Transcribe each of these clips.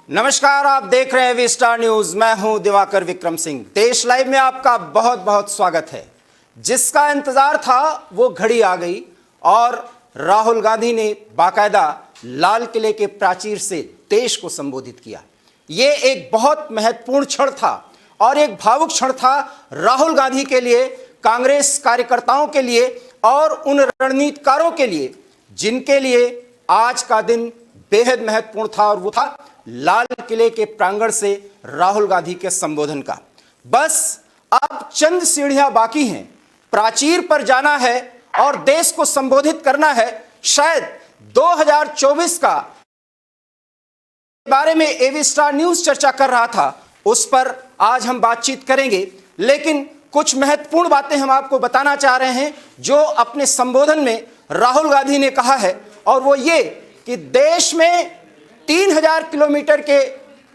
नमस्कार, आप देख रहे हैं वी स्टार न्यूज। मैं हूं दिवाकर विक्रम सिंह। देश लाइव में आपका बहुत बहुत स्वागत है। जिसका इंतजार था वो घड़ी आ गई और राहुल गांधी ने बाकायदा लाल किले के प्राचीर से देश को संबोधित किया। ये एक बहुत महत्वपूर्ण क्षण था और एक भावुक क्षण था राहुल गांधी के लिए, कांग्रेस कार्यकर्ताओं के लिए और उन रणनीतिकारों के लिए जिनके लिए आज का दिन बेहद महत्वपूर्ण था, और वो था लाल किले के प्रांगण से राहुल गांधी के संबोधन का। बस अब चंद सीढ़ियां बाकी हैं, प्राचीर पर जाना है और देश को संबोधित करना है। शायद 2024 का बारे में एवी स्टार न्यूज चर्चा कर रहा था, उस पर आज हम बातचीत करेंगे, लेकिन कुछ महत्वपूर्ण बातें हम आपको बताना चाह रहे हैं जो अपने संबोधन में राहुल गांधी ने कहा है। और वो ये कि देश में 3000 किलोमीटर के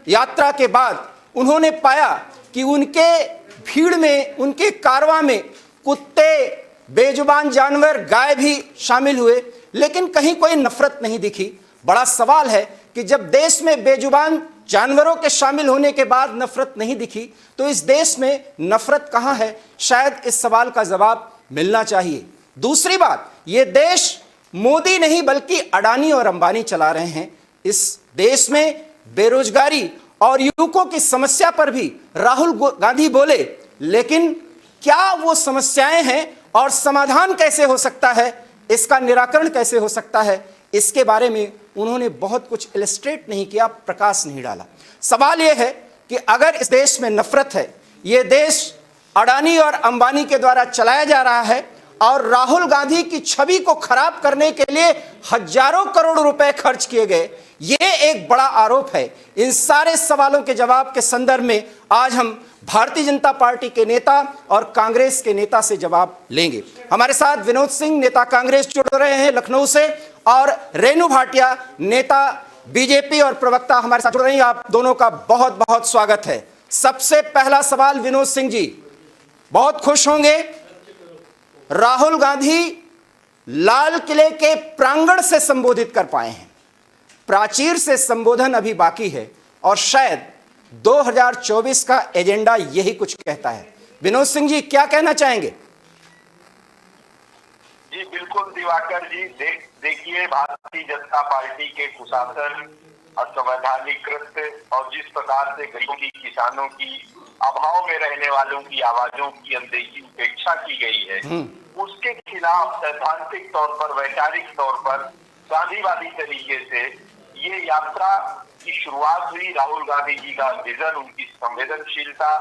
यात्रा के बाद उन्होंने पाया कि उनके भीड़ में, उनके कारवां में कुत्ते, बेजुबान जानवर, गाय भी शामिल हुए, लेकिन कहीं कोई नफरत नहीं दिखी। बड़ा सवाल है कि जब देश में बेजुबान जानवरों के शामिल होने के बाद नफरत नहीं दिखी, तो इस देश में नफरत कहां है? शायद इस सवाल का जवाब मिलना चाहिए। दूसरी बात, ये देश मोदी नहीं बल्कि अडानी और अंबानी चला रहे हैं। इस देश में बेरोजगारी और युवकों की समस्या पर भी राहुल गांधी बोले, लेकिन क्या वो समस्याएं हैं और समाधान कैसे हो सकता है, इसका निराकरण कैसे हो सकता है, इसके बारे में उन्होंने बहुत कुछ इलस्ट्रेट नहीं किया, प्रकाश नहीं डाला। सवाल यह है कि अगर इस देश में नफरत है, ये देश अडानी और अंबानी के द्वारा चलाया जा रहा है और राहुल गांधी की छवि को खराब करने के लिए हजारों करोड़ रुपए खर्च किए गए, ये एक बड़ा आरोप है। इन सारे सवालों के जवाब के संदर्भ में आज हम भारतीय जनता पार्टी के नेता और कांग्रेस के नेता से जवाब लेंगे। हमारे साथ विनोद सिंह, नेता कांग्रेस, जुड़ रहे हैं लखनऊ से, और रेणु भाटिया, नेता बीजेपी और प्रवक्ता, हमारे साथ जुड़ रही हैं। आप दोनों का बहुत बहुत स्वागत है। सबसे पहला सवाल विनोद सिंह जी, बहुत खुश होंगे, राहुल गांधी लाल किले के प्रांगण से संबोधित कर पाए हैं, प्राचीर से संबोधन अभी बाकी है, और शायद 2024 का एजेंडा यही कुछ कहता है। विनोद सिंह जी, क्या कहना चाहेंगे? जी बिल्कुल दिवाकर जी, देखिए भारतीय जनता पार्टी के कुशासन, असंवैधानिकृत और जिस प्रकार से गरीबों की, किसानों की, अभाव में रहने वालों की आवाजों की अनदेखी, उपेक्षा की गई है, उसके खिलाफ सैद्धांतिक तौर पर, वैचारिक तौर पर, गांधीवादी तरीके से ये यात्रा की शुरुआत हुई। राहुल गांधी जी का विजन, उनकी संवेदनशीलता,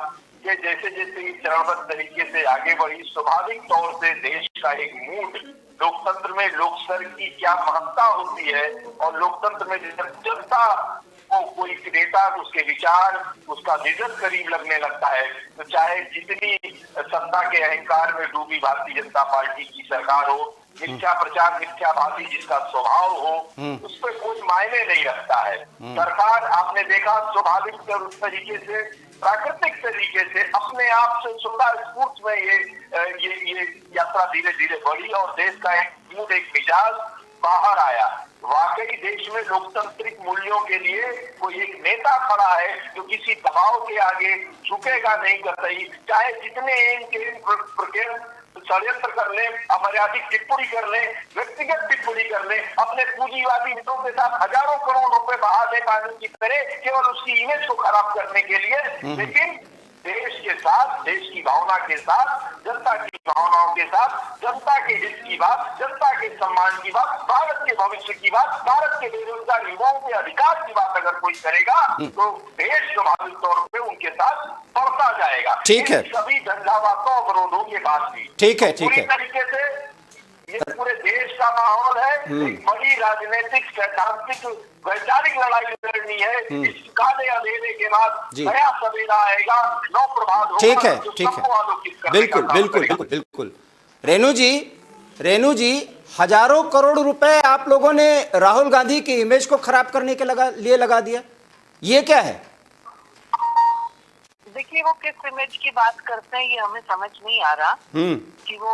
ये जैसे जैसे चरणबद्ध तरीके से आगे बढ़ी, स्वाभाविक तौर से देश का एक मूड, लोकतंत्र में लोकसर की क्या महत्ता होती है और लोकतंत्र में जनता को कोई नेता, उसके विचार, उसका विजन करीब लगने लगता है, तो चाहे जितनी सत्ता के अहंकार में डूबी भारतीय जनता पार्टी की सरकार हो, मिथ्या प्रचार, मिथ्याभाषी जिसका स्वभाव हो, उस पर कोई मायने नहीं रखता है। सरकार, आपने देखा, स्वाभाविक तरीके से, प्राकृतिक तरीके से, अपने आप से स्वतः स्फूर्त में ये यात्रा धीरे धीरे बढ़ी और देश का एक मूड, एक मिजाज बाहर आया। वाकई देश में लोकतांत्रिक मूल्यों के लिए कोई एक नेता खड़ा है जो किसी दबाव के आगे झुकेगा नहीं कतई, चाहे जितने षड्यंत्र कर ले, अमर्यादित टिप्पणी कर ले, व्यक्तिगत टिप्पणी कर ले, अपने पूंजीवादी हितों के साथ हजारों करोड़ रुपए बहा दे कानून की तरह, केवल उसकी इमेज को खराब करने के लिए। लेकिन देश के साथ, देश की भावना के साथ, जनता की भावनाओं के साथ, जनता के हित की बात, जनता के सम्मान की बात, भारत के भविष्य की बात, भारत के बेरोजगार युवाओं के अधिकार की बात अगर कोई करेगा तो देश स्वाभाविक तौर पे उनके साथ बढ़ता जाएगा। ठीक है, सभी झंझावातों, अवरोधों के बाद भी ठीक है, ठीक है, पूरी तरीके से ये पूरे देश का माहौल है। एक बड़ी राजनीतिक, सैद्धांतिक, वैचारिक लड़ाई लड़नी है। इस काले अंधेरे के बाद नया सवेरा आएगा, नौ प्रभात होगा। ठीक है, ठीक है, बिल्कुल बिल्कुल बिल्कुल बिल्कुल। रेणु जी, हजारों करोड़ रुपए आप लोगों ने राहुल गांधी की इमेज को खराब करने के लिए लगा दिया, ये क्या है? देखिए वो किस इमेज की बात करते हैं ये हमें समझ नहीं आ रहा कि वो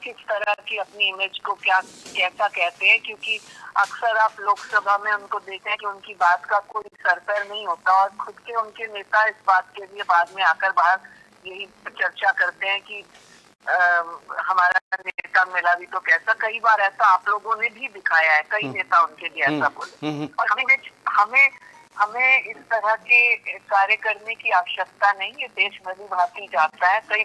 किस तरह की अपनी इमेज को क्या कैसा कहते हैं, क्योंकि अक्सर आप लोकसभा में उनको देखते हैं कि उनकी बात का कोई सरतर नहीं होता और खुद के उनके नेता इस बात के लिए बाद में आकर बाहर यही चर्चा करते हैं कि हमारा नेता मिला भी तो कैसा। कई बार ऐसा आप लोगों ने भी दिखाया है, कई नेता उनके लिए ऐसा बोले, और हमें हमें इस तरह के कार्य करने की आवश्यकता नहीं। ये देश भली भांति जाता है, कई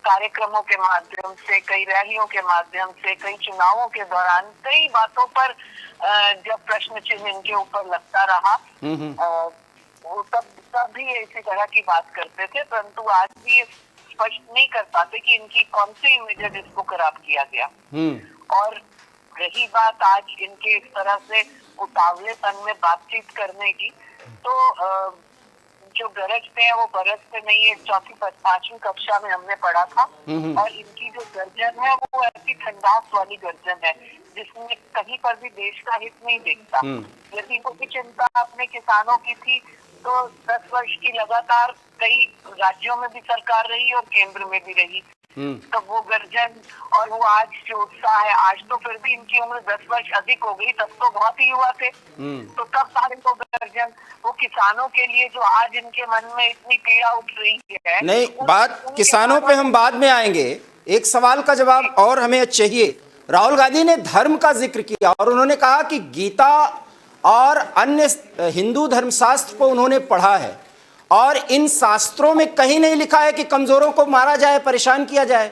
कार्यक्रमों के माध्यम से, कई रैलियों के माध्यम से, कई चुनावों के दौरान कई बातों पर जब प्रश्न चिन्ह इनके ऊपर लगता रहा वो तब भी इसी तरह की बात करते थे, परंतु आज भी स्पष्ट नहीं कर पाते कि इनकी कौन सी इमेज है जिसको खराब किया गया। और रही बात आज इनके इस तरह से उतावलेपन में बातचीत करने की, तो जो गरजते हैं वो बरसते नहीं है। 4वीं-5वीं कक्षा में हमने पढ़ा था, और इनकी जो गर्जन है वो ऐसी ठंडास वाली गर्जन है जिसमें कहीं पर भी देश का हित नहीं देखता। यदि कोई चिंता अपने किसानों की थी तो 10 वर्ष की लगातार कई राज्यों में भी सरकार रही और केंद्र में भी रही, तो वो गर्जन और वो आज जो उत्साह है, आज तो फिर भी इनकी उम्र 10 वर्ष अधिक हो गई, तब तो बहुत ही युवा थे, तो तब सारे को गर्जन वो किसानों के लिए जो आज इनके मन में इतनी पीड़ा उठ रही है। नहीं, बात किसानों पे हम बाद में आएंगे। एक सवाल का जवाब और हमें चाहिए। राहुल गांधी ने धर्म का जिक्र किया और उन्होंने कहा कि गीता और अन्य हिंदू धर्मशास्त्र को उन्होंने पढ़ा है और इन शास्त्रों में कहीं नहीं लिखा है कि कमजोरों को मारा जाए, परेशान किया जाए।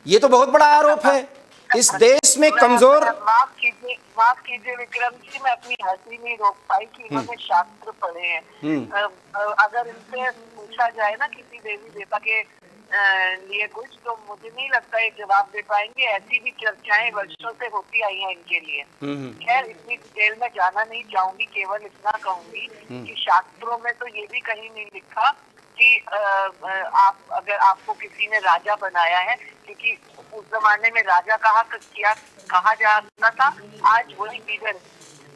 ये तो बहुत बड़ा आरोप है। इस देश में कमजोर, माफ कीजिए विक्रम जी, मैं अपनी हंसी नहीं रोक पाई कि इन्होंने शास्त्र पढ़े हैं। अगर इनसे पूछा जाए ना किसी देवी देवता के लिए कुछ, तो मुझे नहीं लगता ये जवाब दे पाएंगे। ऐसी भी चर्चाएं वर्षों से होती आई हैं इनके लिए। खैर इतनी डिटेल में जाना नहीं चाहूंगी, केवल इतना कहूंगी कि शास्त्रों में तो ये भी कहीं नहीं लिखा कि आप अगर आपको किसी ने राजा बनाया है, क्योंकि उस जमाने में राजा कहा जाता था, आज वही लीडर।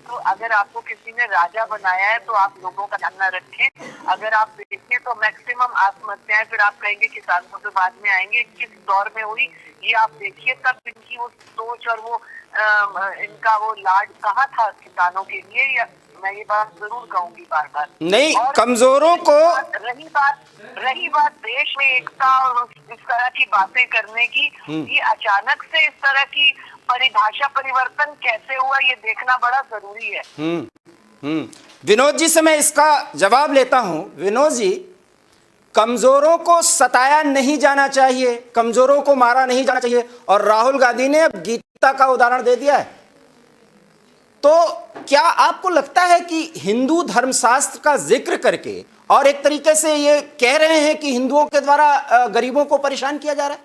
तो अगर आपको किसी ने राजा बनाया है तो आप लोगों का ध्यान न रखें। अगर आप देखें तो मैक्सिमम आत्महत्याएं, फिर आप कहेंगे किसानों से बाद में आएंगे, किस दौर में हुई ये आप देखिए। तब इनकी वो सोच और वो इनका वो लाड कहाँ था किसानों के लिए, या मैं ये बात जरूर कहूंगी बार बार। नहीं, कमजोरों को रही बात देश में एकता और इस तरह की बातें करने की, ये अचानक से इस तरह की परिभाषा परिवर्तन कैसे हुआ ये देखना बड़ा जरूरी है। विनोद जी से मैं इसका जवाब लेता हूं। विनोद जी, कमजोरों को सताया नहीं जाना चाहिए, कमजोरों को मारा नहीं जाना चाहिए, और राहुल गांधी ने अब गीता का उदाहरण दे दिया है। तो क्या आपको लगता है कि हिंदू धर्मशास्त्र का जिक्र करके और एक तरीके से ये कह रहे हैं कि हिंदुओं के द्वारा गरीबों को परेशान किया जा रहा है?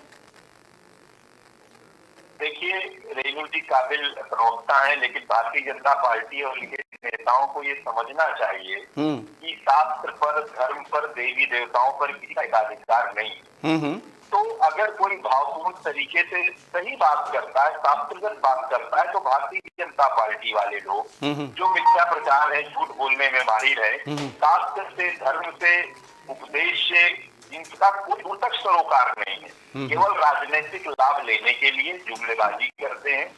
देखिए, रेणु जी काबिल प्रवक्ता हैं, लेकिन भारतीय जनता पार्टी और उनके नेताओं को ये समझना चाहिए कि शास्त्र पर, धर्म पर, देवी देवताओं पर किसी का एकाधिकार नहीं। तो अगर कोई भावपूर्ण तरीके से सही बात करता है, शास्त्रगत बात करता है, तो भारतीय जनता पार्टी वाले लोग जो मिथ्या प्रचार है, झूठ बोलने में माहिर है, शास्त्र से, धर्म से, उपदेश से इनका कोई दूर तक सरोकार नहीं है। केवल राजनीतिक लाभ लेने के लिए जुमलेबाजी करते हैं।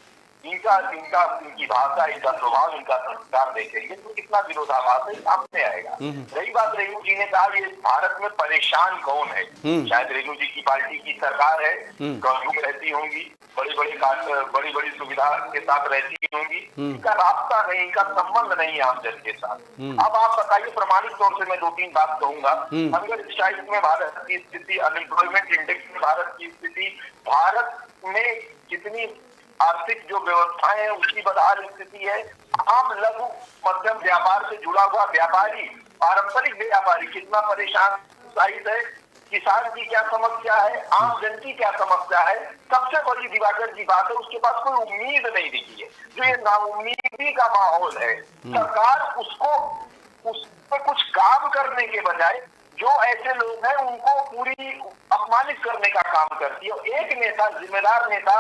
इनकी भाषा, इनका स्वभाव, इनका संस्कार देखेंगे तो कितना विरोधाभास है सामने आएगा। रही बात, रेणु जी ने कहा ये भारत में परेशान कौन है, शायद रेणु जी की पार्टी की सरकार है, गरीब रहती होंगी, बड़ी बड़ी सुविधा के साथ रहती होंगी, इनका रास्ता नहीं, इनका संबंध नहीं है आम जन के साथ। अब आप बताइए, प्रमाणिक तौर से मैं 2-3 बात कहूंगा। हंगर स्ट्राइक में भारत की स्थिति, अनएम्प्लॉयमेंट इंडेक्स में भारत की स्थिति, भारत में कितनी आर्थिक जो व्यवस्थाएं है उसकी बदहाल स्थिति है। आम लघु मध्यम व्यापार से जुड़ा हुआ व्यापारी, पारंपरिक व्यापारी कितना परेशान साइड है, किसान की क्या समस्या है, आम जन की क्या समस्या है। सबसे बड़ी दिवाकर जी बात है, उसके पास कोई उम्मीद नहीं दिखी है। जो ये नाउम्मीदी का माहौल है, सरकार उस पर कुछ काम करने के बजाय जो ऐसे लोग हैं उनको पूरी अपमानित करने का काम करती है। एक नेता, जिम्मेदार नेता,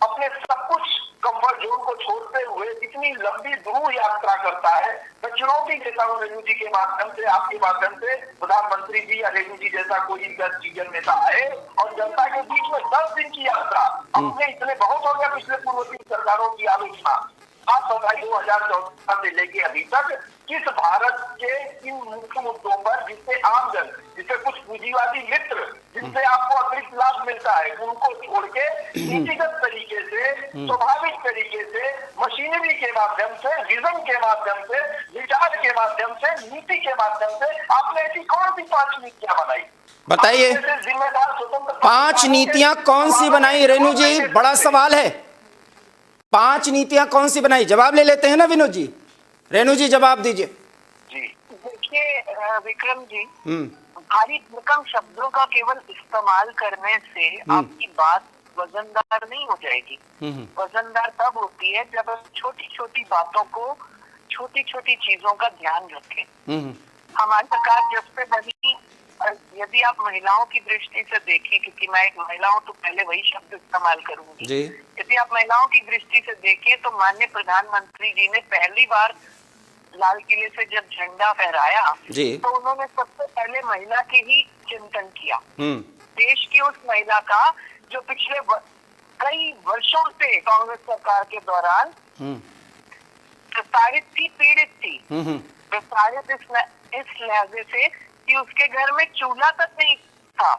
अपने सब कुछ कंफर्ट जोन को छोड़ते हुए इतनी लंबी दूर यात्रा करता है। मैं चुनौती देता हूँ रेणु जी के माध्यम से, आपके माध्यम से, प्रधानमंत्री जी या रेणु जी जैसा कोई सीनियर नेता आए और जनता के बीच में 10 दिन की यात्रा, अपने इतने बहुत हो गया पिछले पूर्व सरकारों की आलोचना, आप बताइए 2014 से लेके अभी तक किस भारत के इन मुख्य मुद्दों पर जिससे आमजन, जिससे कुछ पूंजीवादी मित्र, जिससे आपको अतिरिक्त लाभ मिलता है, उनको छोड़ के नीतिगत तरीके से, स्वाभाविक तरीके से, मशीनरी के माध्यम से, विजन के माध्यम से, विचार के माध्यम से, नीति के माध्यम से आपने ऐसी कौन सी 5 नीतियां बनाई? बताइए, जिम्मेदार स्वतंत्र 5 नीतियां कौन सी बनाई रेणु जी? बड़ा सवाल है। 5 नीतियां कौन सी बनाई? जवाब ले लेते हैं ना विनोद जी। रेणु जी जवाब दीजिए। जी देखिए विक्रम जी, भारी भरकम शब्दों का केवल इस्तेमाल करने से आपकी बात वजनदार नहीं हो जाएगी। वजनदार तब होती है जब आप छोटी छोटी बातों को, छोटी छोटी चीजों का ध्यान रखें। हमारी सरकार जब से बनी, यदि आप महिलाओं की दृष्टि से देखें, क्योंकि मैं एक महिला हूं तो पहले वही शब्द इस्तेमाल करूंगी, यदि आप महिलाओं की दृष्टि से देखें तो माननीय प्रधानमंत्री जी ने पहली बार लाल किले से जब झंडा फहराया तो उन्होंने सबसे पहले महिला के ही चिंतन किया, देश की उस महिला का जो पिछले कई वर्षों से कांग्रेस सरकार के दौरान प्रताड़ित थी, पीड़ित थी, प्रताड़ित इस लिहाजे से कि उसके घर में चूल्हा तक नहीं था,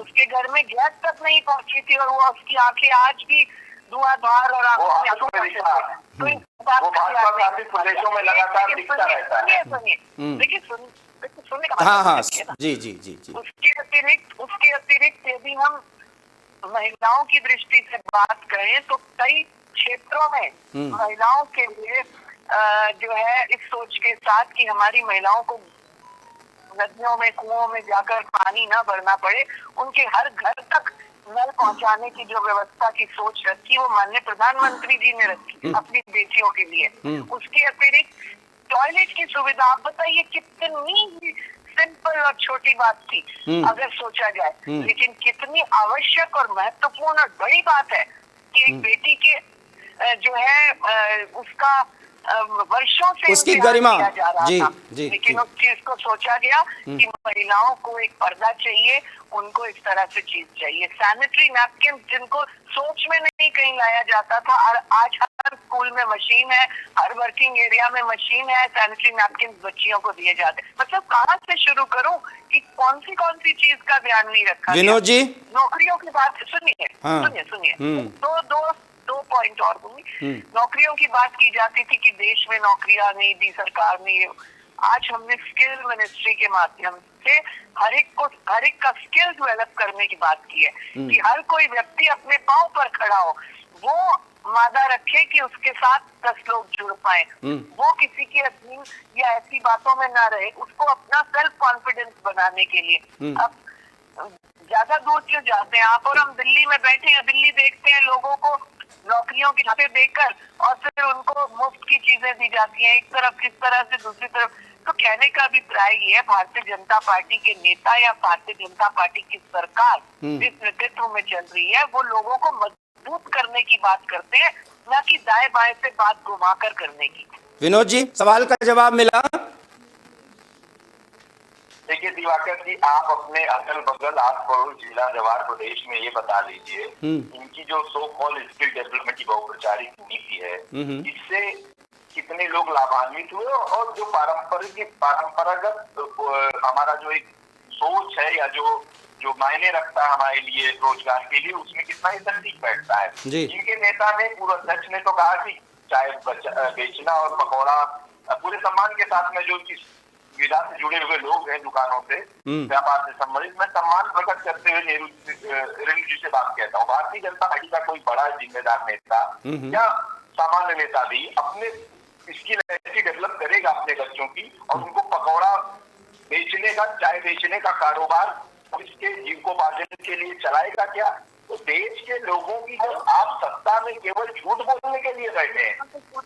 उसके घर में गैस तक नहीं पहुंची थी, और वो उसकी आंखें आज भी धुआंधार और आंखों में आंसू तो इन प्रदेशों में लगातार दिखता रहता है। देखिए सुनने का हाँ जी जी जी जी। उसके अतिरिक्त यदि हम महिलाओं की दृष्टि से बात करें तो कई क्षेत्रों में महिलाओं के लिए जो है इस सोच के साथ कि हमारी महिलाओं को नदियों में, कुओं में जाकर पानी ना भरना पड़े, उनके हर घर तक नल पहुंचाने की जो व्यवस्था की सोच रखी वो माननीय प्रधानमंत्री जी ने रखी अपनी बेटियों के लिए। उसके अतिरिक्त टॉयलेट की सुविधा, आप बताइए कितनी सिंपल और छोटी बात थी अगर सोचा जाए, लेकिन कितनी आवश्यक और महत्वपूर्ण और बड़ी बात है कि एक बेटी के जो है उसका वर्षों से उसकी गरिमा किया जा रहा था, जी। लेकिन उस चीज को सोचा गया कि महिलाओं को एक पर्दा चाहिए, उनको इस तरह से चीज चाहिए। सैनिटरी नैपकिन जिनको सोच में नहीं कहीं लाया जाता था, और आज हर स्कूल में मशीन है, हर वर्किंग एरिया में मशीन है, सैनिटरी नैपकिन बच्चियों को दिए जाते। मतलब कहाँ से शुरू करूं कि कौन सी चीज का ध्यान नहीं रखा गया। विनोद जी, नौकरियों की बात सुनिए, दो पॉइंट और दूंगी। नौकरियों की बात की जाती थी कि देश में नौकरियां नहीं दी सरकार ने। आज हमने स्किल मिनिस्ट्री के माध्यम से हर एक का स्किल डेवलप करने की बात की है कि हर कोई व्यक्ति अपने पांव पर खड़ा हो, वो वादा रखे कि उसके साथ 10 लोग जुड़ पाए, वो किसी के अधीन या ऐसी बातों में ना रहे, उसको अपना सेल्फ कॉन्फिडेंस बनाने के लिए। अब ज्यादा दूर क्यों जाते हैं आप और हम दिल्ली में बैठे हैं, दिल्ली देखते हैं लोगों को नौकरियों की छापें देकर और फिर उनको मुफ्त की चीजें दी जाती हैं, एक तरफ किस तरह से दूसरी तरफ। तो कहने का अभिप्राय ये है, भारतीय जनता पार्टी के नेता या भारतीय जनता पार्टी की सरकार जिस नेतृत्व में चल रही है वो लोगों को मजबूत करने की बात करते हैं, न कि दाएं बाएं से बात घुमाकर करने की। विनोद जी, सवाल का जवाब मिला। देखिए दिवाकर जी, आप अपने अगल बगल आस पड़ोस जिला जवार प्रदेश में ये बता दीजिए, इनकी जो सो कॉल स्किल डेवलपमेंट की बहुप्रचारित नीति है, इससे कितने लोग लाभान्वित हुए और जो परंपरागत हमारा जो एक सोच है या जो मायने रखता है हमारे लिए रोजगार के लिए, उसमें कितना इफेक्टिव बैठता है। इनके नेता ने, पूर्व अध्यक्ष ने तो कहा कि चाय बेचना और पकौड़ा पूरे सम्मान के साथ में, जो विधा से जुड़े हुए लोग हैं, दुकानों से, व्यापार से संबंधित, मैं सम्मान प्रकट करते हुए रेणु जी से बात कहता हूँ, भारतीय जनता पार्टी का कोई बड़ा जिम्मेदार नेता या सामान्य नेता भी अपने स्किल ऐसी डेवलप करेगा अपने बच्चों की और उनको पकौड़ा बेचने का, चाय बेचने का कारोबार इसके जीविकोपार्जन के लिए चलाएगा क्या? तो देश के लोगों की, जो आप सत्ता में केवल झूठ बोलने के लिए बैठे हैं,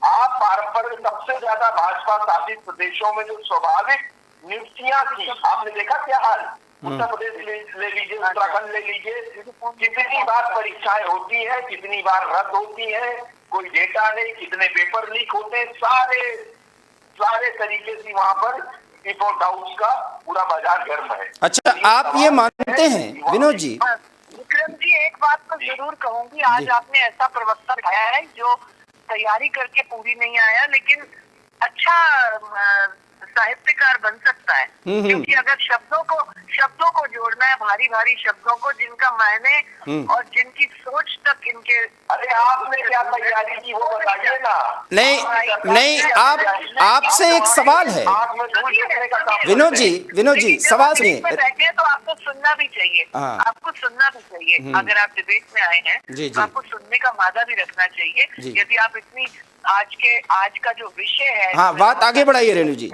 आप पारंपरिक सबसे ज्यादा भाजपा शासित प्रदेशों में जो स्वाभाविक नियुक्तियां थी, आपने देखा क्या हाल, उत्तर प्रदेश ले लीजिए, उत्तराखंड ले लीजिए, कितनी बार परीक्षाएं होती है, कितनी बार रद्द होती है, कोई डेटा नहीं, कितने पेपर लीक होते हैं, सारे तरीके से वहां पर रिपोर्ट हाउस का पूरा बाजार गर्म है। अच्छा, आप ये मानते हैं विनोद जी? विक्रम जी, एक बात तो जरूर कहूंगी, आज आपने ऐसा प्रवक्ता दिखाया है जो तैयारी करके पूरी नहीं आया, लेकिन अच्छा साहित्यकार बन सकता है। क्योंकि अगर शब्दों को जोड़ना है, भारी भारी शब्दों को, जिनका मायने और जिनकी सोच तक इनके। अरे आपने क्या तैयारी की वो बताइए ना। नहीं, आपसे एक सवाल है विनोद जी, सवाल सुनिए। बैठे हैं तो आपको सुनना भी चाहिए, आपको सुनना भी चाहिए। अगर आप डिबेट में आए हैं तो आपको सुनने का मादा भी रखना चाहिए। यदि आप इतनी आज का जो विषय है, हाँ, बात आगे बढ़ाइए रेणु जी।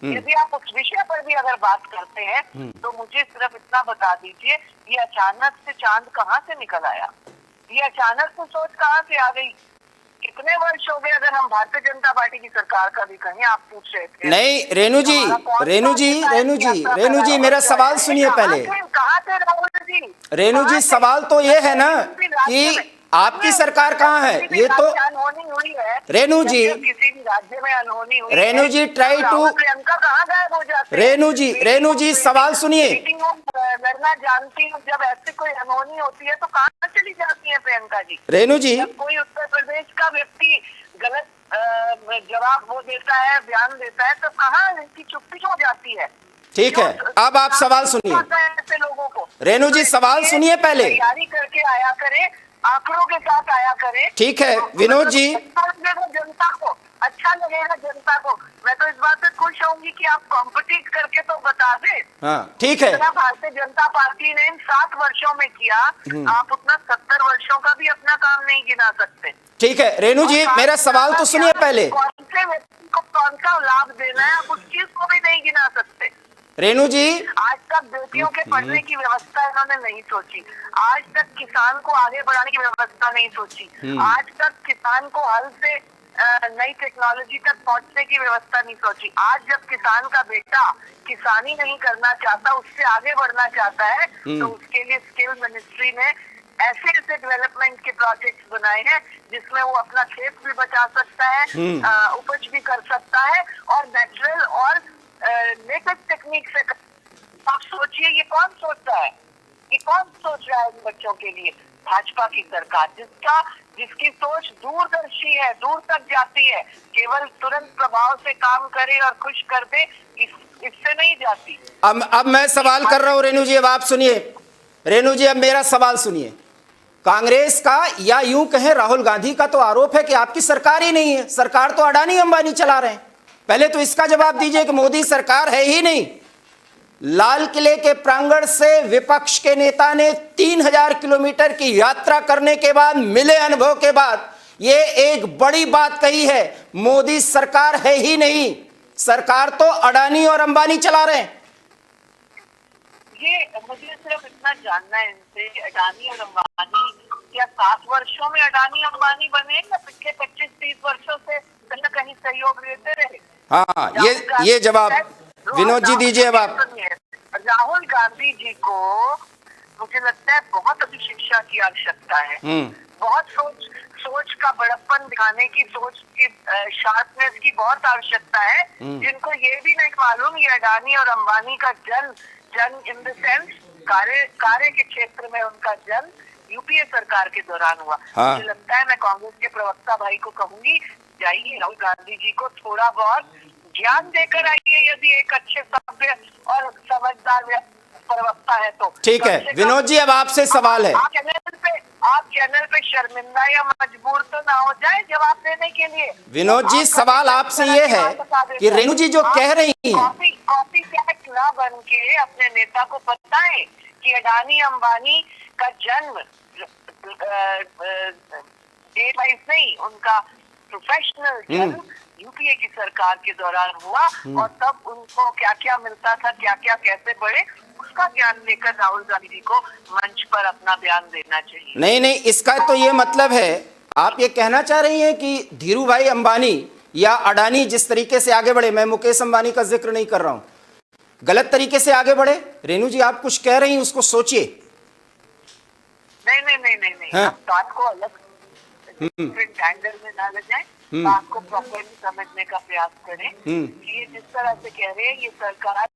यदि आप उस विषय पर भी अगर बात करते हैं तो मुझे सिर्फ इतना बता दीजिए, ये अचानक से चांद कहाँ से निकल आया? ये अचानक से सोच कहाँ से आ गई? कितने वर्ष हो गए? अगर हम भारतीय जनता पार्टी की सरकार का भी कहें, आप पूछ रहे थे। नहीं रेणु जी, मेरा सवाल सुनिए पहले। कहाँ थे राहुल जी? रेणु जी, सवाल तो ये है ना कि आपकी सरकार कहाँ है? ये तो अनहोनी हुई है रेणु जी, किसी भी राज्य में अनहोनी हुई। रेणु जी, ट्राई टू प्रियंका कहाँ गायब हो जाते? रेणु जी, सवाल सुनिए। लड़ना जानती हूँ, जब ऐसी कोई अनहोनी होती है तो कहाँ चली जाती है प्रियंका जी? रेणु जी, जब कोई उत्तर प्रदेश का व्यक्ति गलत जवाब वो देता है, बयान देता है, तो कहाँ इनकी चुप्पी हो जाती है? ठीक है, अब आप सवाल सुनिए। ऐसे लोगों को रेणु जी, सवाल सुनिए पहले। तैयारी करके आया करे, आंकड़ों के साथ आया करे। ठीक है विनोद जी, जनता को अच्छा लगेगा, जनता को। मैं तो इस बात से खुश होंगी कि आप कॉम्पिटिट करके तो बता दे। हाँ, ठीक है। भारतीय जनता पार्टी ने इन 7 वर्षों में किया, आप उतना 70 वर्षों का भी अपना काम नहीं गिना सकते। ठीक है रेणु जी, मेरा सवाल तो सुनिए पहले। कौन से व्यक्ति को कौन सा लाभ देना है, आप उस चीज को भी नहीं गिना सकते। रेणु जी, आज तक बेटियों के पढ़ने की व्यवस्था इन्होंने नहीं सोची, आज तक किसान को आगे बढ़ाने की व्यवस्था नहीं सोची, आज तक किसान को हल से नई टेक्नोलॉजी तक पहुंचने की व्यवस्था नहीं सोची। आज जब किसान का बेटा किसानी नहीं करना चाहता, उससे आगे बढ़ना चाहता है, तो उसके लिए स्किल मिनिस्ट्री ने ऐसे डेवलपमेंट के प्रोजेक्ट्स बनाए हैं जिसमें वो अपना खेत भी बचा सकता है, उपज भी कर सकता है, और नेचुरल और लेटेस्ट टेक्निक से। आप सोचिए, ये कौन सोच रहा है? ये कौन सोच रहा है इन बच्चों के लिए? भाजपा की सरकार, जिसकी सोच दूरदर्शी है, दूर तक जाती है, केवल तुरंत प्रभाव से काम करे और खुश कर दे, इससे नहीं जाती। अब मैं सवाल कर रहा हूँ रेणु जी, अब आप सुनिए। रेणु जी, अब मेरा सवाल सुनिए। कांग्रेस का या यूं कहें राहुल गांधी का तो आरोप है कि आपकी सरकार ही नहीं है, सरकार तो अडानी अंबानी चला रहे हैं। पहले तो इसका जवाब दीजिए कि मोदी सरकार है ही नहीं। लाल किले के प्रांगण से विपक्ष के नेता ने 3000 किलोमीटर की यात्रा करने के बाद, मिले अनुभव के बाद, ये एक बड़ी बात कही है, मोदी सरकार है ही नहीं, सरकार तो अडानी और अंबानी चला रहे हैं। ये मुझे सिर्फ इतना जानना है इनसे, अडानी और अंबानी क्या 7 वर्षों में अडानी अंबानी बने, या पिछले 25-30 वर्षों से कहीं न कहीं सहयोग लेते रहे? हाँ, ये जवाब विनोद जी दीजिए। अब आप। राहुल गांधी जी को मुझे लगता है बहुत अच्छी शिक्षा की आवश्यकता है, बहुत सोच का बड़प्पन दिखाने की, सोच की शार्पनेस की बहुत आवश्यकता है, जिनको ये भी नहीं मालूम ये अडानी और अंबानी का जन्म इन द सेंस कार्य के क्षेत्र में उनका जन्म यूपीए सरकार के दौरान हुआ। मुझे लगता है, मैं कांग्रेस के प्रवक्ता भाई को कहूंगी, जाइए राहुल गांधी जी को थोड़ा बहुत ज्ञान देकर आइए, यदि एक अच्छे सभ्य और समझदार प्रवक्ता है तो। ठीक है विनोद जी, अब आपसे सवाल है। आप चैनल पे शर्मिंदा या मजबूर तो ना हो जाए जवाब देने के लिए। विनोद जी, सवाल आपसे ये है कि रेणु जी जो कह रही हैं, कॉपी कैट ना बन के अपने नेता को बताएं कि अडानी अंबानी का जन्म डे वाइज नहीं, उनका प्रोफेशनल जन्म यूपीए की सरकार के दौरान हुआ, और तब उनको क्या क्या मिलता था, क्या क्या कैसे बढ़े, उसका ज्ञान लेकर राहुल गांधी जी को मंच पर अपना बयान देना चाहिए। नहीं, इसका तो ये मतलब है, आप ये कहना चाह रही हैं कि धीरू भाई अंबानी या अडानी जिस तरीके से आगे बढ़े, मैं मुकेश अंबानी का जिक्र नहीं कर रहा हूं, गलत तरीके से आगे बढ़े। रेणु जी आप कुछ कह रही हैं, उसको सोचिए। नहीं, हाँ। आप बात को अलग डिफरेंट एंगल में ना ले जाएं, बात को प्रॉपर्ली समझने का प्रयास करें कि ये जिस तरह से कह रहे हैं ये सरकार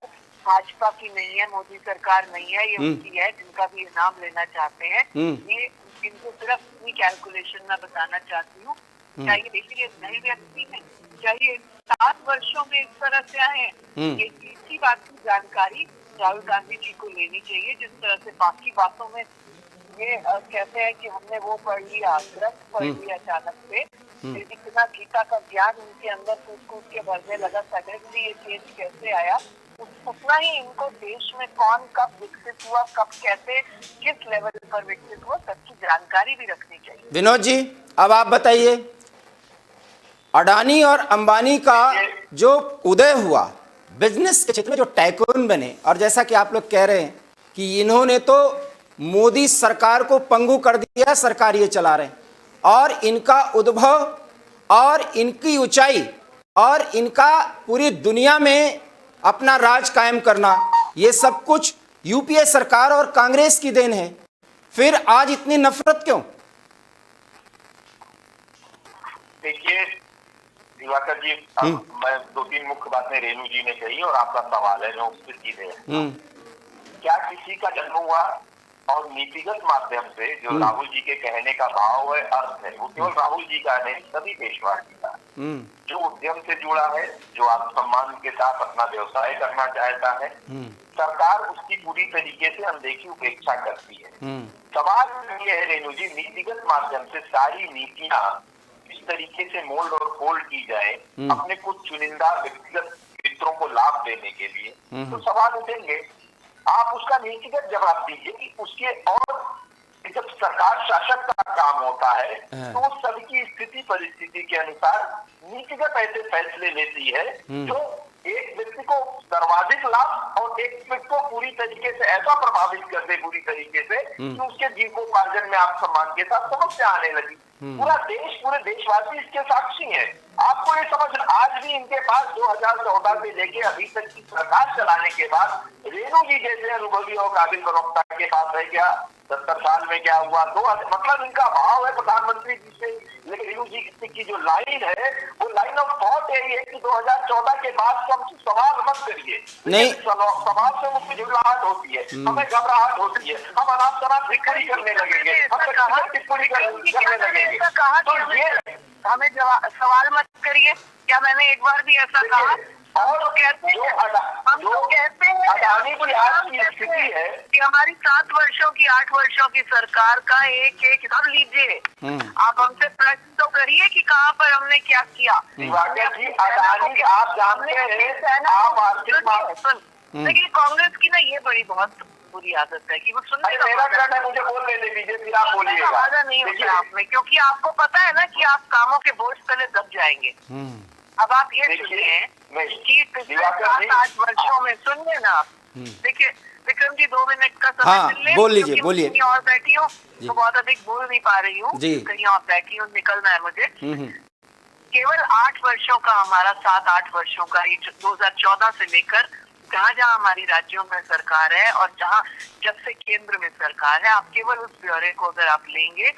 भाजपा की नहीं है, मोदी सरकार नहीं है, ये उनकी है जिनका भी ये नाम लेना चाहते हैं। ये इनको सिर्फ इतनी कैलकुलेशन में बताना चाहती हूँ, चाहिए देखिए नए व्यक्ति है, चाहिए 7 वर्षों में इस तरह से आए हैं, इसी बात की जानकारी राहुल गांधी जी को लेनी चाहिए। जिस तरह से बाकी बातों में ये कहते हैं कि हमने वो पढ़ लिया, ग्रंथ पढ़ लिया अचानक से, इतना गीता का ज्ञान उनके अंदर कूद के भरने लगा, सडनली ये चेंज कैसे आया, उतना ही इनको देश में कौन कब विकसित हुआ, कब कैसे किस लेवल पर विकसित हुआ, सबकी जानकारी भी रखनी चाहिए। विनोद जी अब आप बताइए, अडानी और अंबानी का जो उदय हुआ बिजनेस के क्षेत्र में, जो टाइकून बने, और जैसा कि आप लोग कह रहे हैं कि इन्होंने तो मोदी सरकार को पंगु कर दिया, सरकार ये चला रहे हैं, और इनका उद्भव और इनकी ऊंचाई और इनका पूरी दुनिया में अपना राज कायम करना, ये सब कुछ यूपीए सरकार और कांग्रेस की देन है। फिर आज इतनी नफरत क्यों? देखिए दिवाकर जी, मैं 2-3 मुख्य बातें रेणु जी ने कही और आपका सवाल है जो उससे सीधे है। क्या किसी का जन्म हुआ और नीतिगत माध्यम से जो राहुल जी के कहने का भाव है, अर्थ है, वो केवल राहुल जी का नहीं, सभी देशवासी का, जो उद्यम से जुड़ा है, जो आत्मसम्मान के साथ अपना व्यवसाय करना चाहता है, सरकार उसकी पूरी तरीके से अनदेखी उपेक्षा करती है। सवाल ये है रेणु जी, नीतिगत माध्यम से सारी नीतियां इस तरीके से मोल्ड और फोल्ड की जाए अपने कुछ चुनिंदा व्यक्तिगत मित्रों को लाभ देने के लिए, तो सवाल उठेंगे। आप उसका नीतिगत जवाब दीजिए कि उसके, और जब सरकार शासक का काम होता है तो वो सबकी स्थिति परिस्थिति के अनुसार नीतिगत ऐसे फैसले लेती है जो एक व्यक्ति को सर्वाधिक लाभ और एक व्यक्ति को पूरी तरीके से ऐसा प्रभावित कर दे पूरी तरीके से कि उसके जीविकोपार्जन में आप सम्मान के साथ समस्या आने लगी। पूरा देश, पूरे देशवासी इसके साक्षी हैं। आपको ये समझ, आज भी इनके पास 2014 से लेके अभी तक की सरकार चलाने के बाद रेणु जी जैसे अनुभवी और काबिल प्रवक्ता के पास है क्या? 70 साल में क्या हुआ? मतलब इनका भाव है प्रधानमंत्री जी से, लेकिन रेणु जी की जो लाइन है वो लाइन ऑफ थॉट यही है कि 2014 के बाद हमसे सवाल मत करिए। नहीं, सवाल से मुझे झुगलाहट होती है, हमें घबराहट होती है, हम अनाप शनाप टिप्पणी करने लगेंगे, हम टिप्पणी करने लगेंगे। तो ये हमें सवाल मत करिए, क्या मैंने एक बार भी ऐसा कहा? और तो कहते हैं, हम तो कहते हैं अडानी की आज की स्थिति है कि हमारी 7 वर्षों की 8 वर्षों की सरकार का एक हिसाब लीजिए। आप हमसे प्रश्न तो करिए कि कहाँ पर हमने क्या किया। अडानी आप जानते हैं, आप आर्थिक, देखिए कांग्रेस की ना ये बड़ी बहुत बुरी आदत है कि वो सुनने का मेरा कहना है, मुझे बोल लेने दीजिए, फिर आप बोलिएगा। वादा नहीं होता आप में, क्योंकि आपको पता है ना कि आप कामों के बोझ तले दब जाएंगे। अब आप ये सुनिए कि पिछले 7-8 वर्षों में, सुनिए ना, देखिए विक्रम जी 2 मिनट का समय मिल ले, बोल लीजिए, बोलिए। कहीं और बैठी हूँ तो बहुत अधिक बोल नहीं पा रही हूँ, कहीं और बैठी हूँ, निकलना है मुझे। केवल 8 वर्षों का हमारा, 7-8 वर्षों का, 2014 से लेकर जहाँ जहाँ हमारी राज्यों में सरकार है और जहाँ जब से केंद्र में सरकार है, आप केवल उस ब्यौरे को अगर आप लेंगे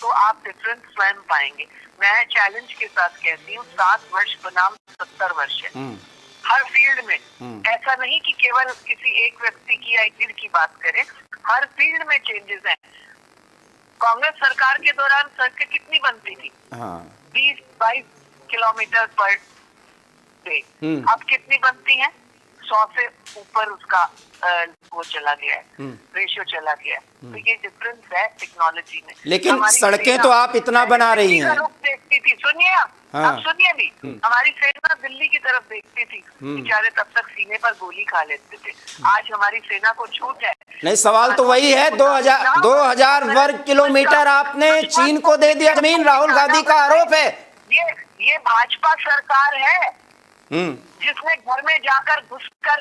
तो आप डिफरेंस स्वयं पाएंगे। मैं चैलेंज के साथ कहती हूँ 7 वर्ष बनाम 70 वर्ष है हर फील्ड में। ऐसा नहीं कि केवल किसी एक व्यक्ति की या एक दिन की बात करें, हर फील्ड में चेंजेस हैं। कांग्रेस सरकार के दौरान सड़कें कितनी बनती थी? 20-22 किलोमीटर पर डे। अब कितनी बनती हैं? 100 से ऊपर उसका वो चला गया है, रेशियो चला गया है। तो ये डिफरेंस है टेक्नोलॉजी में। लेकिन सड़कें तो आप इतना बना रही हैं। देखती थी, सुनिए आप सुनिए भी, हमारी सेना दिल्ली की तरफ देखती थी, बेचारे तब तक सीने पर गोली खा लेते थे। आज हमारी सेना को छूट है। नहीं, सवाल तो वही है, 2000 वर्ग किलोमीटर आपने चीन को दे दिया जमीन, राहुल गांधी का आरोप है। ये भाजपा सरकार है जिसने घर में जाकर घुसकर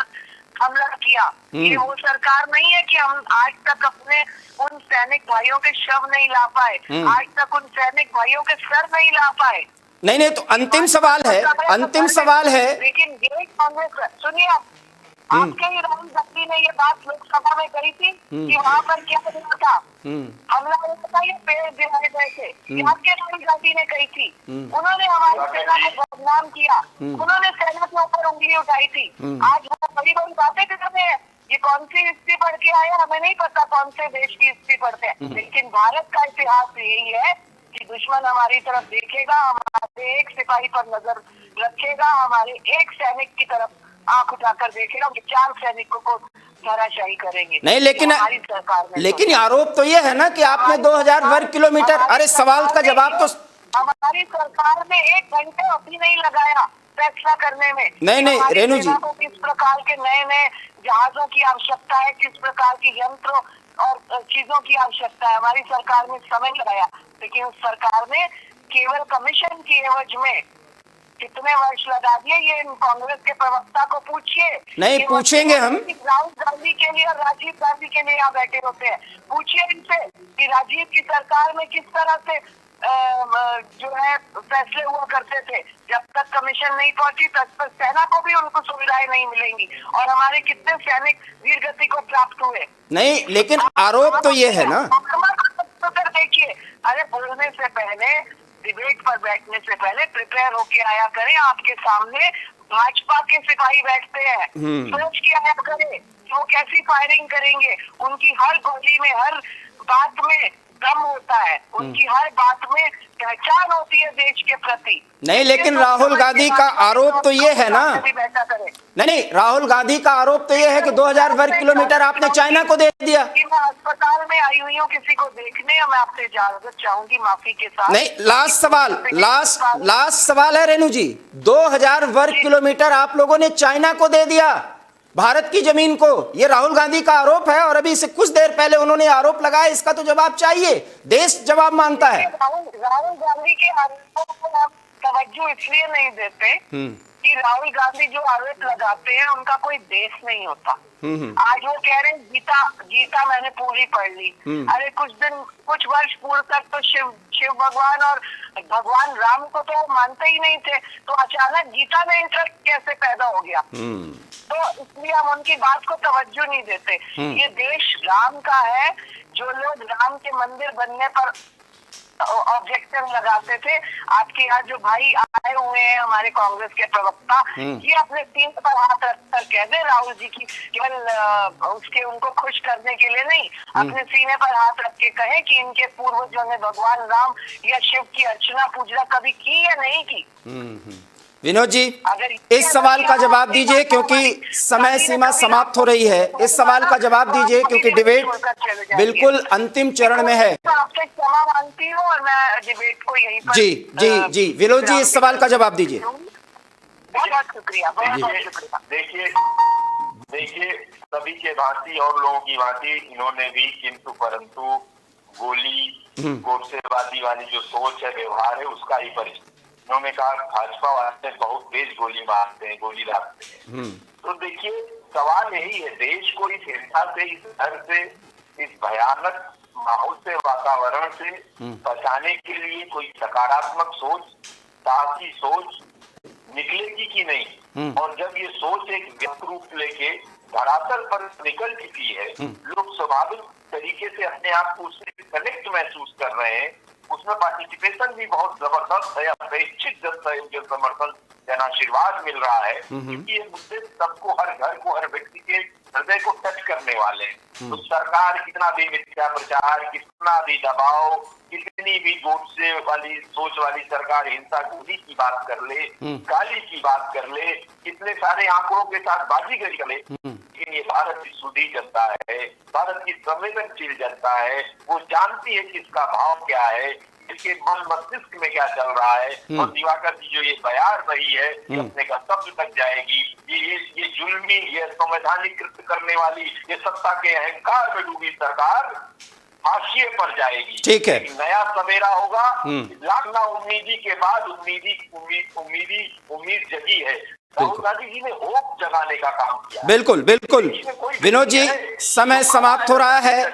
हमला किया। ये वो सरकार नहीं है कि हम आज तक अपने उन सैनिक भाइयों के शव नहीं ला पाए, आज तक उन सैनिक भाइयों के सर नहीं ला पाए। नहीं, तो अंतिम सवाल है, अंतिम सवाल है। लेकिन ये कांग्रेस, सुनिए आपके ही राहुल गांधी ने ये बात लोकसभा में कही थी कि वहाँ पर क्या हुआ था, हमला हुआ था, ये पेड़ गिराए गए थे, ये आपके राहुल गांधी ने कही थी। उन्होंने हमारी सेना को बदनाम किया, उन्होंने सेना के ऊपर उंगली उठाई थी। आज वो बड़ी बड़ी बातें कर रहे हैं। ये कौन सी हिस्ट्री पढ़ के आए, हमें नहीं पता कौन से देश की हिस्ट्री पढ़ते हैं, लेकिन भारत का इतिहास यही है कि दुश्मन हमारी तरफ देखेगा, हमारे एक सिपाही पर नजर रखेगा, हमारे एक सैनिक की तरफ आंख उठाकर देखेगा, 4 सैनिकों को धराशायी करेंगे। नहीं, लेकिन हमारी सरकार में लेकिन आरोप तो ये है ना कि आपने 2000 वर्ग किलोमीटर, अरे सवाल का जवाब तो हमारी सरकार ने 1 घंटे अभी नहीं लगाया फैसला करने में। नहीं रेणु जी, किस प्रकार के नए नए जहाजों की आवश्यकता है, किस प्रकार की यंत्रों और चीजों की आवश्यकता है, हमारी सरकार ने समय लगाया। लेकिन उस सरकार ने केवल कमीशन की एवज में कितने वर्ष लगा दिए, ये कांग्रेस के प्रवक्ता को पूछिए। नहीं पूछेंगे हम, राहुल गांधी के लिए और राजीव गांधी के लिए यहाँ बैठे होते हैं, पूछिए इनसे कि राजीव की सरकार में किस तरह से जो है फैसले हुआ करते थे। जब तक कमीशन नहीं पहुंची तब तक सेना को भी उनको सुविधाएं नहीं मिलेंगी, और हमारे कितने सैनिक वीर गति को प्राप्त हुए। नहीं, लेकिन आरोप तो ये है ना, देखिए, अरे बोलने से पहले, डिबेट पर बैठने से पहले प्रिपेयर होके आया करें। आपके सामने भाजपा के सिपाही बैठते हैं, सोच के आया करें वो कैसी फायरिंग करेंगे। उनकी हर गोली में, हर बात में दम होता है, उनकी हर बात में पहचान होती है देश के प्रति। नहीं, लेकिन राहुल गांधी का आरोप तो ये है ना, नहीं राहुल गांधी का आरोप तो ये है कि 2000 वर्ग किलोमीटर आपने चाइना को दे दिया। मैं अस्पताल में आई हुई हूँ किसी को देखने, मैं आपसे इजाजत चाहूंगी माफी के साथ। नहीं, लास्ट सवाल है रेणु जी, 2000 वर्ग किलोमीटर आप लोगों ने चाइना को दे दिया, भारत की जमीन को। ये राहुल गांधी का आरोप है, और अभी से कुछ देर पहले उन्होंने आरोप लगाया, इसका तो जवाब चाहिए, देश जवाब मांगता है। राहुल गांधी के आरोपों को आप तवज्जो इसलिए नहीं देते कि राहुल गांधी जो आरोप लगाते हैं उनका कोई देश नहीं होता। आज वो कह रहे हैं गीता मैंने पूरी पढ़ ली। अरे कुछ वर्ष पूर्व तक तो शिव भगवान और भगवान राम को तो मानते ही नहीं थे, तो अचानक गीता में इंटरेस्ट कैसे पैदा हो गया? तो इसलिए हम उनकी बात को तवज्जो नहीं देते। ये देश राम का है। जो लोग राम के मंदिर बनने पर ऑब्जेक्शन लगाते थे, आपके यहाँ जो भाई आए हुए हैं हमारे कांग्रेस के प्रवक्ता, ये अपने सीने पर हाथ रखकर कह दे राहुल जी की, केवल उसके उनको खुश करने के लिए नहीं, अपने सीने पर हाथ रख के कहे कि इनके पूर्वजों ने भगवान राम या शिव की अर्चना पूजना कभी की या नहीं की। विनोद जी, इस सवाल का जवाब दीजिए क्योंकि समय सीमा समाप्त हो रही है। इस सवाल का जवाब दीजिए क्योंकि डिबेट बिल्कुल अंतिम चरण में है। आपसे क्षमा मांगती हूँ और मैं डिबेट को यहीं पर जी विनोद जी, इस सवाल का जवाब दीजिए। बहुत शुक्रिया, बहुत शुक्रिया। देखिए सभी के भांति और लोगों की भांति इन्होंने भी किंतु परंतु गोली गोरसेबाजी वाली जो सोच है, व्यवहार है, उसका ही परिचय। उन्होंने कहा भाजपा वाले बहुत तेज गोली मारते हैं, गोली दागते हैं। तो देखिए सवाल यही है, देश को इस हिंसा से, इस डर से, इस भयानक माहौल से, वातावरण से बचाने के लिए कोई सकारात्मक सोच, साहसी सोच निकलेगी कि नहीं। और जब ये सोच एक व्यक्त रूप लेके धरातल पर निकल चुकी है, लोग स्वाभाविक तरीके से अपने आप को उससे कनेक्ट महसूस कर रहे हैं, उसमें पार्टिसिपेशन भी बहुत जबरदस्त है, अपेक्षित जन समर्थन, जन आशीर्वाद मिल रहा है, क्योंकि ये मुद्दे सबको, हर घर को, हर व्यक्ति के हृदय को टच करने वाले हैं। तो सरकार कितना भी मिथ्या प्रचार, कितना भी दबाव, कितनी भी गोडसे वाली सोच वाली सरकार हिंसा गोली की बात कर ले, गाली की बात कर ले, कितने सारे आंकड़ों के साथ बाजीगरी कर ले, लेकिन ये भारत की सुधी जनता है, भारत की संवेदनशील जनता है। वो जानती है कि इसका भाव क्या है, इसके मन मस्तिष्क में क्या चल रहा है। और दिवाकर जी जो ये बयान रही है, ये अपने गंतव्य तक जाएगी। ये जुल्मी, ये संवैधानिकृत करने वाली, ये सत्ता के अहंकार में डूबी सरकार हाशिए पर जाएगी। ठीक है, नया सवेरा होगा। लाखना उम्मीदी के बाद उम्मीद जगी है। राहुल गांधी जी ने होप जगाने का काम किया। बिल्कुल विनोद जी, समय समाप्त हो रहा है।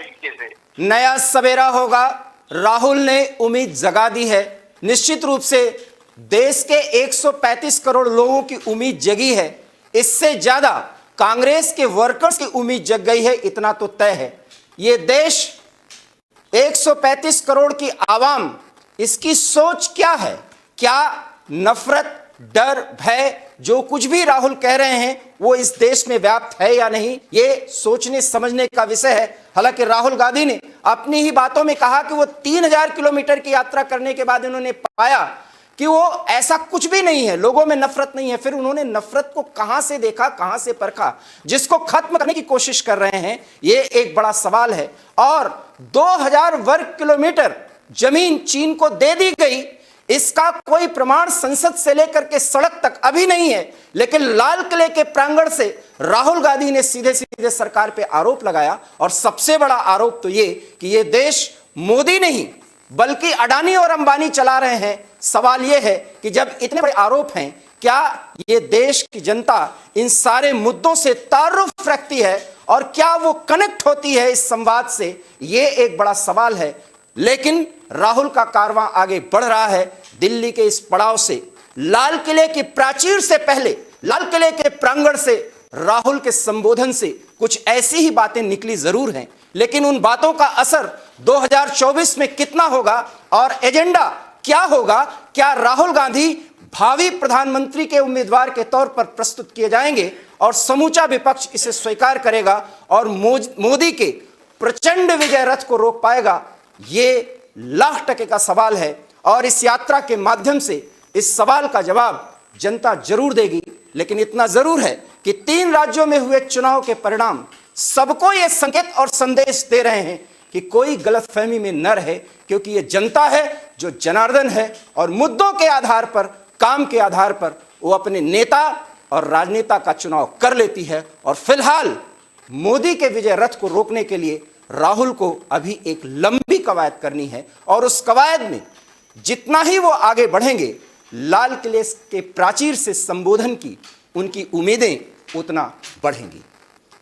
नया सवेरा होगा, राहुल ने उम्मीद जगा दी है। निश्चित रूप से देश के 135 करोड़ लोगों की उम्मीद जगी है। इससे ज्यादा कांग्रेस के वर्कर्स की उम्मीद जग गई है, इतना तो तय है। ये देश 135 करोड़ की आवाम, इसकी सोच क्या है? क्या नफरत, डर, भय, जो कुछ भी राहुल कह रहे हैं वो इस देश में व्याप्त है या नहीं, ये सोचने समझने का विषय है। हालांकि राहुल गांधी ने अपनी ही बातों में कहा कि वो 3000 किलोमीटर की यात्रा करने के बाद उन्होंने पाया कि वो ऐसा कुछ भी नहीं है, लोगों में नफरत नहीं है। फिर उन्होंने नफरत को कहां से देखा, कहां से परखा, जिसको खत्म करने की कोशिश कर रहे हैं, ये एक बड़ा सवाल है। और 2000 वर्ग किलोमीटर जमीन चीन को दे दी गई, इसका कोई प्रमाण संसद से लेकर के सड़क तक अभी नहीं है, लेकिन लाल किले के प्रांगण से राहुल गांधी ने सीधे सीधे सरकार पे आरोप लगाया। और सबसे बड़ा आरोप तो ये कि ये देश मोदी नहीं बल्कि अडानी और अंबानी चला रहे हैं। सवाल यह है कि जब इतने बड़े आरोप हैं, क्या ये देश की जनता इन सारे मुद्दों से तारुफ रखती है और क्या वो कनेक्ट होती है इस संवाद से? ये एक बड़ा सवाल है। लेकिन राहुल का कारवां आगे बढ़ रहा है। दिल्ली के इस पड़ाव से, लाल किले की प्राचीर से पहले, लाल किले के प्रांगण से राहुल के संबोधन से कुछ ऐसी ही बातें निकली जरूर हैं, लेकिन उन बातों का असर 2024 में कितना होगा और एजेंडा क्या होगा? क्या राहुल गांधी भावी प्रधानमंत्री के उम्मीदवार के तौर पर प्रस्तुत किए जाएंगे और समूचा विपक्ष इसे स्वीकार करेगा और मोदी के प्रचंड विजय रथ को रोक पाएगा? ये लाख टके का सवाल है और इस यात्रा के माध्यम से इस सवाल का जवाब जनता जरूर देगी। लेकिन इतना जरूर है कि 3 राज्यों में हुए चुनाव के परिणाम सबको यह संकेत और संदेश दे रहे हैं कि कोई गलतफहमी में न रहे, क्योंकि यह जनता है जो जनार्दन है और मुद्दों के आधार पर, काम के आधार पर वो अपने नेता और राजनेता का चुनाव कर लेती है। और फिलहाल मोदी के विजय रथ को रोकने के लिए राहुल को अभी एक लंबी कवायद करनी है और उस कवायद में जितना ही वो आगे बढ़ेंगे, लाल किले के प्राचीर से संबोधन की उनकी उम्मीदें उतना बढ़ेंगी।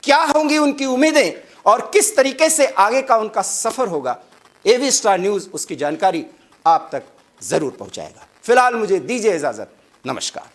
क्या होंगी उनकी उम्मीदें और किस तरीके से आगे का उनका सफर होगा, एवी स्टार न्यूज़ उसकी जानकारी आप तक जरूर पहुंचाएगा। फिलहाल मुझे दीजिए इजाजत। नमस्कार।